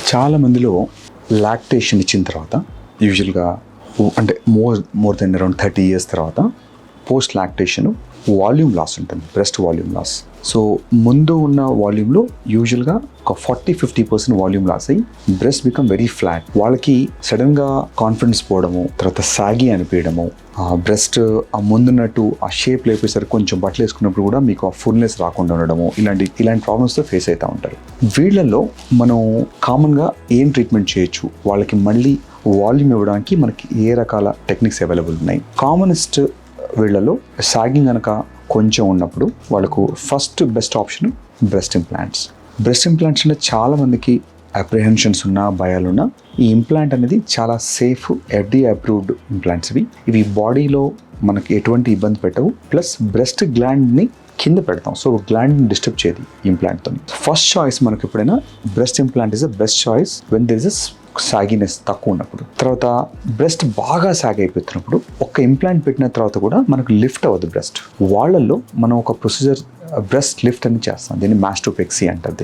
చాలా మందిలో లాక్టేషన్ ఇచ్చిన తర్వాత యూజువల్గా అంటే మోర్ దెన్ అరౌండ్ 30 years తర్వాత పోస్ట్ లాక్టేషన్ వాల్యూమ్ లాస్ ఉంటుంది, బ్రెస్ట్ వాల్యూమ్ లాస్. సో ముందు ఉన్న వాల్యూమ్లో యూజువల్గా ఒక 40-50% వాల్యూమ్ లాస్ అయ్యి బ్రెస్ట్ బికమ్ వెరీ ఫ్లాట్. వాళ్ళకి సడన్గా కాన్ఫిడెన్స్ పోవడము, తర్వాత సాగి అనిపించడము, బ్రెస్ట్ ఆ ముందున్నట్టు ఆ షేప్ లేపేసరికి కొంచెం బట్టలు వేసుకున్నప్పుడు కూడా మీకు ఆ ఫుల్నెస్ రాకుండా ఉండడము, ఇలాంటి ప్రాబ్లమ్స్తో ఫేస్ అవుతూ ఉంటారు. వీళ్ళల్లో మనం కామన్గా ఏం ట్రీట్మెంట్ చేయొచ్చు, వాళ్ళకి మళ్ళీ వాల్యూమ్ ఇవ్వడానికి మనకి ఏ రకాల టెక్నిక్స్ అవైలబుల్ ఉన్నాయి? కామనెస్ట్ వీళ్ళలో సాగింగ్ కనుక కొంచెం ఉన్నప్పుడు వాళ్ళకు first best option breast implants. Breast implants అంటే చాలామందికి అప్రిహెన్షన్స్ ఉన్నా, భయాలున్నా ఈ ఇంప్లాంట్ అనేది చాలా సేఫ్, FDA అప్రూవ్డ్ ఇంప్లాంట్స్. ఇవి బాడీలో మనకి ఎటువంటి ఇబ్బంది పెట్టవు, ప్లస్ బ్రెస్ట్ గ్లాండ్ని కింద పెడతాం. సో గ్లాండ్ని డిస్టర్బ్ చేయదు ఈ ఇంప్లాంట్తో. ఫస్ట్ చాయిస్ మనకి ఎప్పుడైనా breast implant is the best choice when there is sagginess తక్కువ ఉన్నప్పుడు. తర్వాత బ్రెస్ట్ బాగా సాగ్ అయిపోతున్నప్పుడు ఒక ఇంప్లాంట్ పెట్టిన తర్వాత కూడా మనకు లిఫ్ట్ అవ్వదు బ్రెస్ట్. వాళ్ళల్లో మనం ఒక ప్రొసీజర్ బ్రెస్ట్ లిఫ్ట్ అని చేస్తాం, దీన్ని మాస్టోపెక్సీ అంటారు.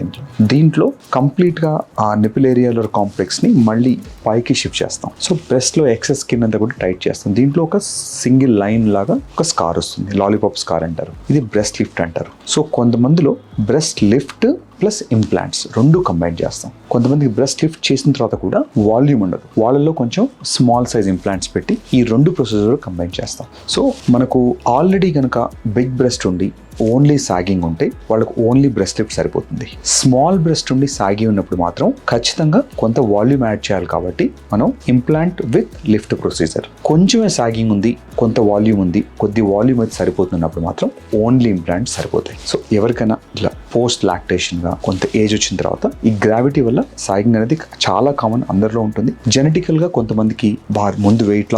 దీంట్లో కంప్లీట్గా ఆ నిపిల్ ఏరియాలో కాంప్లెక్స్ని మళ్ళీ పైకి షిఫ్ట్ చేస్తాం. సో బ్రెస్ట్లో ఎక్సెస్ స్కిన్ అంతా కూడా టైట్ చేస్తాం. దీంట్లో ఒక సింగిల్ లైన్ లాగా ఒక స్కార్ వస్తుంది, లాలీపాప్ స్కార్ అంటారు. ఇది బ్రెస్ట్ లిఫ్ట్ అంటారు. సో కొంతమందిలో బ్రెస్ట్ లిఫ్ట్ ప్లస్ ఇంప్లాంట్స్ రెండు కంబైన్ చేస్తాం. కొంతమందికి బ్రెస్ట్ లిఫ్ట్ చేసిన తర్వాత కూడా వాల్యూమ్ ఉండదు, వాళ్ళల్లో కొంచెం స్మాల్ సైజ్ ఇంప్లాంట్స్ పెట్టి ఈ రెండు ప్రొసీజర్ కంబైన్ చేస్తాం. సో మనకు ఆల్రెడీ కనుక బిగ్ బ్రెస్ట్ ఉండి ఓన్లీ సాగింగ్ ఉంటే వాళ్ళకు ఓన్లీ బ్రెస్ట్ లిఫ్ట్ సరిపోతుంది. స్మాల్ బ్రెస్ట్ ఉండి సాగి ఉన్నప్పుడు మాత్రం ఖచ్చితంగా కొంత వాల్యూమ్ యాడ్ చేయాలి, కాబట్టి మనం ఇంప్లాంట్ విత్ లిఫ్ట్ ప్రొసీజర్. కొంచెమే సాగింగ్ ఉంది, కొంత వాల్యూమ్ ఉంది, కొద్ది వాల్యూమ్ అయితే సరిపోతున్నప్పుడు మాత్రం ఓన్లీ ఇంప్లాంట్ సరిపోతాయి. సో ఎవరికైనా ఇట్లా పోస్ట్ లాక్టేషన్గా కొంత ఏజ్ వచ్చిన తర్వాత ఈ గ్రావిటీ వల్ల సాగింగ్ అనేది చాలా కామన్, అందరిలో ఉంటుంది. జెనెటికల్గా కొంతమందికి ముందు వెయిట్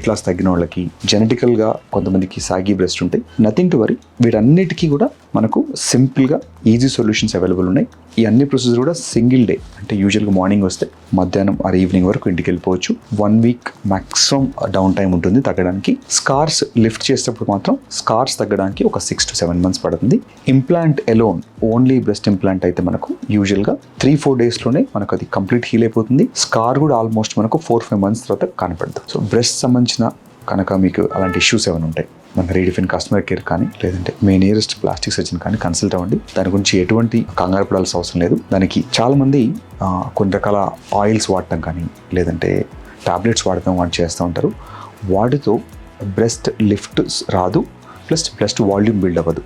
లాస్ తగ్గిన వాళ్ళకి జెనెటికల్గా కొంతమందికి సాగి బ్రెస్ట్ ఉంటాయి. నథింగ్ టు వరీ, వీటన్నిటికీ కూడా మనకు సింపుల్గా ఈజీ సొల్యూషన్స్ అవైలబుల్ ఉన్నాయి. ఈ అన్ని ప్రొసీజర్ కూడా సింగిల్ డే, అంటే యూజువల్గా మార్నింగ్ వస్తే మధ్యాహ్నం ఆర్ ఈవినింగ్ వరకు ఇంటికి వెళ్ళిపోవచ్చు. 1 week మ్యాక్సిమం డౌన్ టైం ఉంటుంది తగ్గడానికి. స్కార్స్ లిఫ్ట్ చేసేటప్పుడు మాత్రం స్కార్స్ తగ్గడానికి ఒక 6 to 7 months పడుతుంది. Implant alone, only breast implant అయితే మనకు యూజువల్గా 3-4 daysలోనే మనకు అది కంప్లీట్ హీల్ అయిపోతుంది. స్కార్ కూడా ఆల్మోస్ట్ మనకు 4-5 months తర్వాత కనపడుతుంది. సో బ్రెస్ట్ సంబంధించిన కనుక మీకు అలాంటి ఇష్యూస్ ఏమైనా ఉంటాయి, మన రీడిఫైన్ కస్టమర్ కేర్ కానీ లేదంటే మీ నియరెస్ట్ ప్లాస్టిక్ సర్జన్ కానీ కన్సల్ట్ అవ్వండి. దాని గురించి ఎటువంటి కంగారు పడాల్సిన అవసరం లేదు. దానికి చాలామంది కొన్ని రకాల ఆయిల్స్ వాడటం కానీ లేదంటే టాబ్లెట్స్ వాడటం వాటి చేస్తూ ఉంటారు. వాటితో బ్రెస్ట్ లిఫ్ట్ రాదు, ప్లస్ బ్రెస్ట్ వాల్యూమ్ బిల్డ్ అవ్వదు.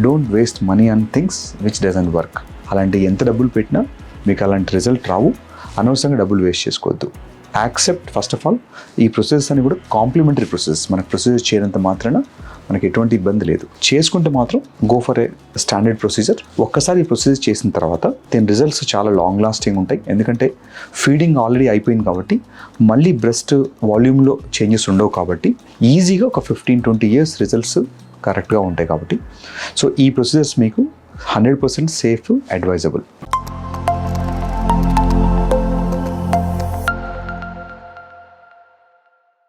Don't waste money on things which doesn't work. అలాంటి ఎంత డబ్బులు పెట్టినా మీకు అలాంటి రిజల్ట్ రావు. అనవసరంగా డబ్బులు వేస్ట్ చేసుకోవద్దు. యాక్సెప్ట్ ఫస్ట్ ఆఫ్ ఆల్ ఈ ప్రొసెస్ అని కూడా కాంప్లిమెంటరీ ప్రొసెస్. మనకు ప్రొసీజర్ చేయనంత మాత్రాన మనకి ఎటువంటి ఇబ్బంది లేదు. చేసుకుంటే మాత్రం go for a standard procedure. ఒక్కసారి ఈ ప్రొసీజర్ చేసిన తర్వాత దీని రిజల్ట్స్ చాలా లాంగ్ లాస్టింగ్ ఉంటాయి. ఎందుకంటే ఫీడింగ్ ఆల్రెడీ అయిపోయింది కాబట్టి మళ్ళీ బ్రెస్ట్ వాల్యూమ్లో చేంజెస్ ఉండవు, కాబట్టి ఈజీగా ఒక 15-20 years రిజల్ట్స్ కరెక్ట్గా ఉంటాయి. కాబట్టి సో ఈ ప్రొసీజర్స్ మీకు 100% సేఫ్, అడ్వైజబుల్.